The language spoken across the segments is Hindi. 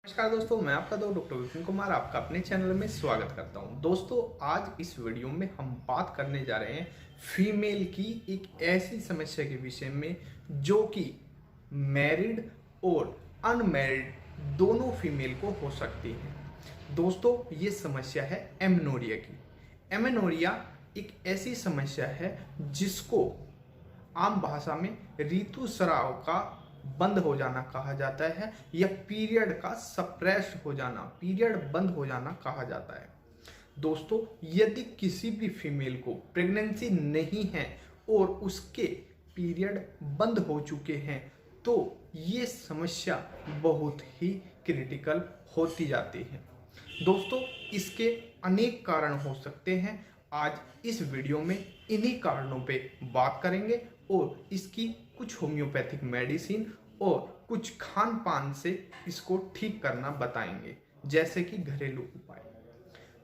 नमस्कार दोस्तों, मैं आपका डॉक्टर विपिन कुमार आपका अपने चैनल में स्वागत करता हूं। दोस्तों, आज इस वीडियो में हम बात करने जा रहे हैं फीमेल की एक ऐसी समस्या के विषय में जो कि मैरिड और अनमैरिड दोनों फीमेल को हो सकती है। दोस्तों, ये समस्या है एमेनोरिया की। एमेनोरिया एक ऐसी समस्या है जिसको आम भाषा में ऋतुस्राव का बंद हो जाना कहा जाता है या पीरियड का सप्रेस्ड हो जाना, पीरियड बंद हो जाना कहा जाता है। दोस्तों, यदि किसी भी फीमेल को प्रेगनेंसी नहीं है और उसके पीरियड बंद हो चुके हैं तो ये समस्या बहुत ही क्रिटिकल होती जाती है। दोस्तों, इसके अनेक कारण हो सकते हैं। आज इस वीडियो में इन्हीं कारणों पे बात करेंगे और इसकी कुछ होम्योपैथिक मेडिसिन और कुछ खान पान से इसको ठीक करना बताएंगे, जैसे कि घरेलू उपाय।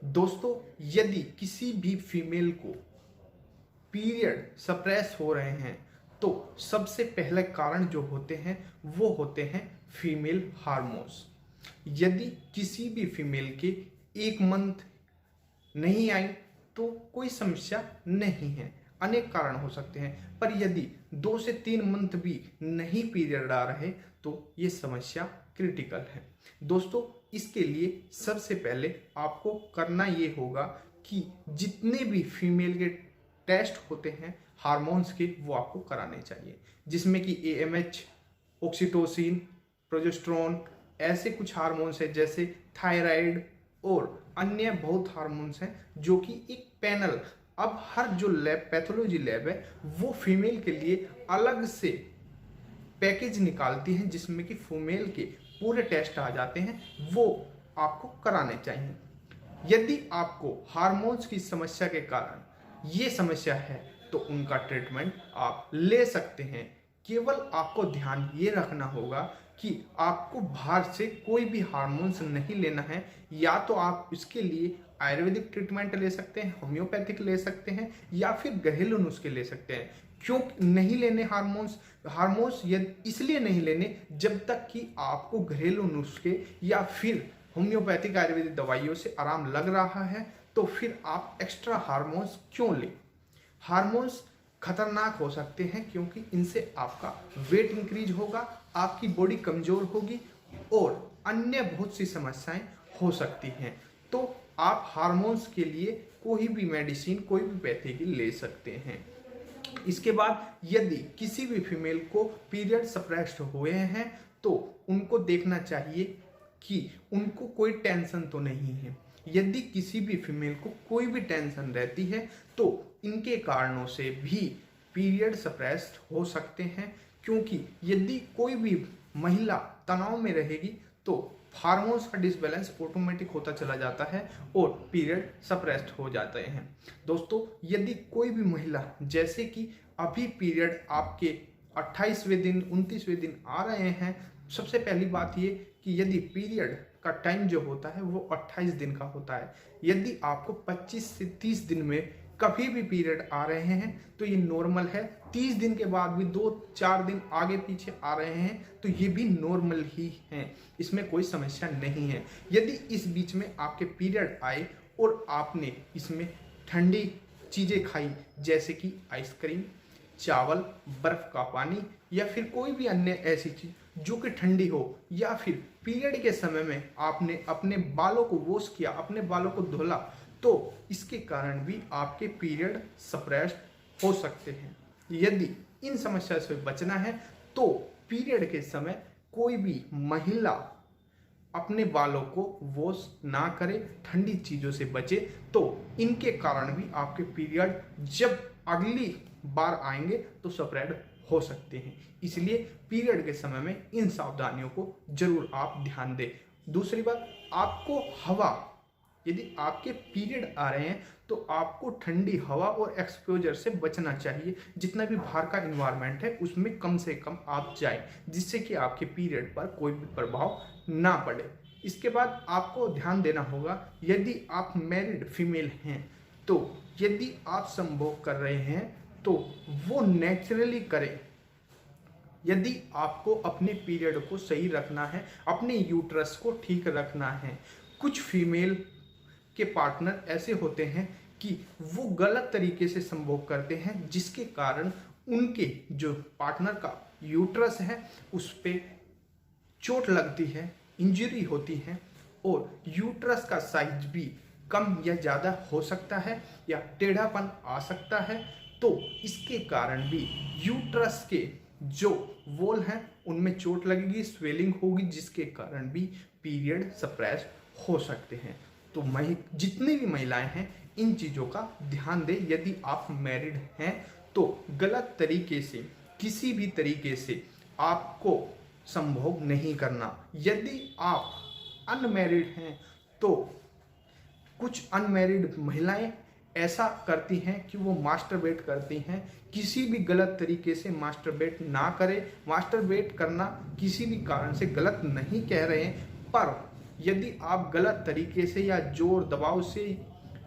दोस्तों, यदि किसी भी फीमेल को पीरियड सप्रेस हो रहे हैं तो सबसे पहले कारण जो होते हैं वो होते हैं फीमेल हार्मोन्स। यदि किसी भी फीमेल के एक मंथ नहीं आई तो कोई समस्या नहीं है, अनेक कारण हो सकते हैं। पर यदि 2 से 3 मंथ भी नहीं पीरियड आ रहे तो ये समस्या क्रिटिकल है। दोस्तों, इसके लिए सबसे पहले आपको करना ये होगा कि जितने भी फीमेल के टेस्ट होते हैं हार्मोन्स के वो आपको कराने चाहिए, जिसमें कि AMH, ऑक्सीटोसिन, प्रोजेस्टेरोन, ऐसे कुछ हार्मोन्स हैं जैसे थायराइड और अन्य बहुत हार्मोन्स हैं जो कि एक पैनल, अब हर जो लैब पैथोलॉजी लैब है वो फीमेल के लिए अलग से पैकेज निकालती हैं जिसमें कि फीमेल के पूरे टेस्ट आ जाते हैं, वो आपको कराने चाहिए। यदि आपको हार्मोन्स की समस्या के कारण ये समस्या है तो उनका ट्रीटमेंट आप ले सकते हैं। केवल आपको ध्यान ये रखना होगा कि आपको बाहर से कोई भी हार्मोन्स नहीं लेना है। या तो आप इसके लिए आयुर्वेदिक ट्रीटमेंट ले सकते हैं, होम्योपैथिक ले सकते हैं या फिर घरेलू नुस्खे ले सकते हैं। क्यों नहीं लेने हार्मोन्स? हार्मोन्स इसलिए नहीं लेने जब तक कि आपको घरेलू नुस्खे या फिर होम्योपैथिक आयुर्वेदिक दवाइयों से आराम लग रहा है तो फिर आप एक्स्ट्रा हार्मोन्स क्यों लें? हार्मोन्स खतरनाक हो सकते हैं क्योंकि इनसे आपका वेट इंक्रीज होगा, आपकी बॉडी कमजोर होगी और अन्य बहुत सी समस्याएं हो सकती हैं। तो आप हार्मोन्स के लिए कोई भी मेडिसिन, कोई भी पैथी ले सकते हैं। इसके बाद यदि किसी भी फीमेल को पीरियड सप्रेस्ड हुए हैं तो उनको देखना चाहिए कि उनको कोई टेंशन तो नहीं है। यदि किसी भी फीमेल को कोई भी टेंशन रहती है तो इनके कारणों से भी पीरियड सप्रेस्ड हो सकते हैं, क्योंकि यदि कोई भी महिला तनाव में रहेगी तो हार्मोन्स का डिसबैलेंस ऑटोमेटिक होता चला जाता है और पीरियड सप्रेस्ड हो जाते हैं। दोस्तों, यदि कोई भी महिला, जैसे कि अभी पीरियड आपके 28वें दिन 29वें दिन आ रहे हैं, सबसे पहली बात ये कि यदि पीरियड का टाइम जो होता है वो 28 दिन का होता है। यदि आपको 25 से 30 दिन में कभी भी पीरियड आ रहे हैं तो ये नॉर्मल है। 30 दिन के बाद भी 2-4 दिन आगे पीछे आ रहे हैं तो ये भी नॉर्मल ही हैं, इसमें कोई समस्या नहीं है। यदि इस बीच में आपके पीरियड आए और आपने इसमें ठंडी चीज़ें खाई जैसे कि आइसक्रीम, चावल, बर्फ का पानी या फिर कोई भी अन्य ऐसी चीज जो कि ठंडी हो, या फिर पीरियड के समय में आपने अपने बालों को वॉश किया, अपने बालों को धोला, तो इसके कारण भी आपके पीरियड सप्रेस्ड हो सकते हैं। यदि इन समस्या से बचना है तो पीरियड के समय कोई भी महिला अपने बालों को वॉश ना करे, ठंडी चीज़ों से बचे, तो इनके कारण भी आपके पीरियड जब अगली बार आएंगे तो सप्रेड हो सकते हैं। इसलिए पीरियड के समय में इन सावधानियों को जरूर आप ध्यान दें। दूसरी बात, आपको हवा, यदि आपके पीरियड आ रहे हैं तो आपको ठंडी हवा और एक्सपोजर से बचना चाहिए। जितना भी बाहर का इन्वायरमेंट है उसमें कम से कम आप जाएं, जिससे कि आपके पीरियड पर कोई भी प्रभाव ना पड़े। इसके बाद आपको ध्यान देना होगा, यदि आप मैरिड फीमेल हैं तो यदि आप संभोग कर रहे हैं तो वो नेचुरली करें। यदि आपको अपने पीरियड को सही रखना है, अपने यूट्रस को ठीक रखना है। कुछ फीमेल के पार्टनर ऐसे होते हैं कि वो गलत तरीके से संभोग करते हैं, जिसके कारण उनके जो पार्टनर का यूट्रस है उस पे चोट लगती है, इंजरी होती है और यूट्रस का साइज भी कम या ज़्यादा हो सकता है या टेढ़ापन आ सकता है। तो इसके कारण भी यूट्रस के जो वॉल हैं उनमें चोट लगेगी, स्वेलिंग होगी, जिसके कारण भी पीरियड सप्रेस हो सकते हैं। तो जितनी भी महिलाएं हैं इन चीज़ों का ध्यान दें। यदि आप मैरिड हैं तो गलत तरीके से किसी भी तरीके से आपको संभोग नहीं करना। यदि आप अनमैरिड हैं तो कुछ अनमैरिड महिलाएं ऐसा करती हैं कि वो मास्टरबेट करती हैं। किसी भी गलत तरीके से मास्टरबेट ना करें। मास्टरबेट करना किसी भी कारण से गलत नहीं कह रहे हैं, पर यदि आप गलत तरीके से या जोर दबाव से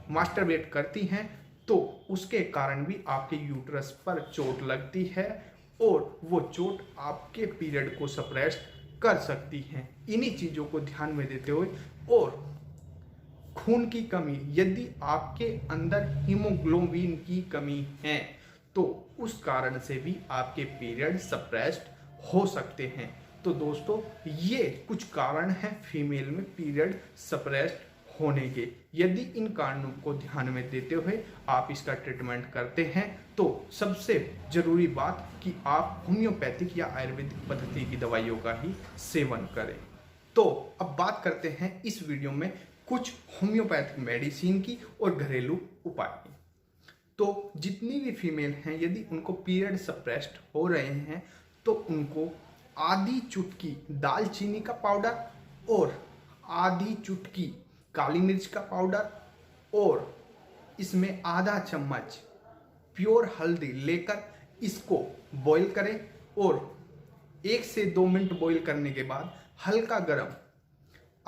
मास्टरबेट करती हैं तो उसके कारण भी आपके यूट्रस पर चोट लगती है और वो चोट आपके पीरियड को सप्रेस कर सकती हैं। इन्हीं चीज़ों को ध्यान में देते हुए और खून की कमी, यदि आपके अंदर हीमोग्लोबिन की कमी है तो उस कारण से भी आपके पीरियड सप्रेस्ड हो सकते हैं। तो दोस्तों ये कुछ कारण हैं फीमेल में पीरियड सप्रेस्ड होने के। यदि इन कारणों को ध्यान में देते हुए आप इसका ट्रीटमेंट करते हैं तो सबसे जरूरी बात कि आप होम्योपैथिक या आयुर्वेदिक पद्धति की दवाइयों का ही सेवन करें। तो अब बात करते हैं इस वीडियो में कुछ होम्योपैथिक मेडिसिन की और घरेलू उपाय की। तो जितनी भी फीमेल हैं यदि उनको पीरियड सप्रेस्ड हो रहे हैं तो उनको आधी चुटकी दालचीनी का पाउडर और आधी चुटकी काली मिर्च का पाउडर और इसमें आधा चम्मच प्योर हल्दी लेकर इसको बॉईल करें और 1 से 2 मिनट बॉईल करने के बाद हल्का गर्म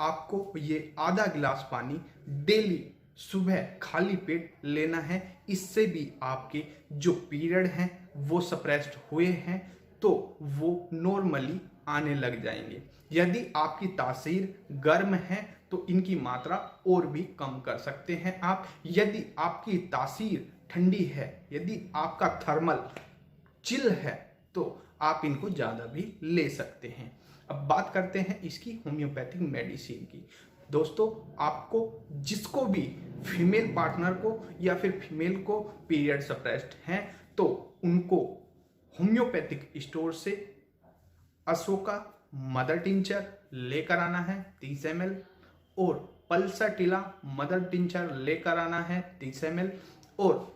आपको ये आधा गिलास पानी डेली सुबह खाली पेट लेना है। इससे भी आपके जो पीरियड हैं वो सप्रेस्ड हुए हैं तो वो नॉर्मली आने लग जाएंगे। यदि आपकी तासीर गर्म है तो इनकी मात्रा और भी कम कर सकते हैं आप। यदि आपकी तासीर ठंडी है, यदि आपका थर्मल चिल है तो आप इनको ज़्यादा भी ले सकते हैं। अब बात करते हैं इसकी होम्योपैथिक मेडिसिन की। दोस्तों आपको जिसको भी फीमेल पार्टनर को या फिर फीमेल को पीरियड सप्रेस्ड हैं तो उनको होम्योपैथिक स्टोर से अशोका मदर टिंचर लेकर आना है 30 ml और पल्साटिला मदर टिंचर लेकर आना है 30 ml और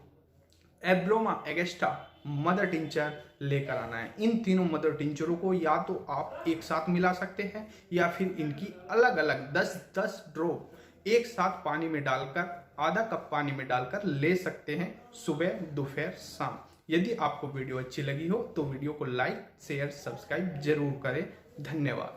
एब्रोमा एगेस्टा मदर टिंचर लेकर आना है। इन तीनों मदर टिंचरों को या तो आप एक साथ मिला सकते हैं या फिर इनकी अलग अलग 10-10 ड्रॉप एक साथ पानी में डालकर आधा कप पानी में डालकर ले सकते हैं सुबह दोपहर शाम। यदि आपको वीडियो अच्छी लगी हो तो वीडियो को लाइक शेयर सब्सक्राइब जरूर करें। धन्यवाद।